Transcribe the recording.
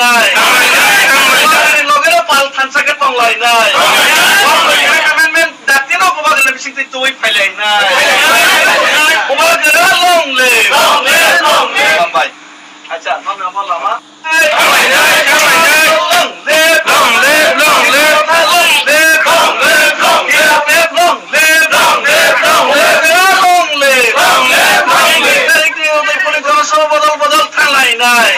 নাই লগেও পাল থানসাকে পাংলাই নাই amendment datin ko ba gala bising tuwi pilay নাই ko ba gala long live bambay acha mami bola ma long live long live long live long live long live long live long live long live long live long live long live long live দেখি ওই পুলিশ সব বদল বদল থালাই নাই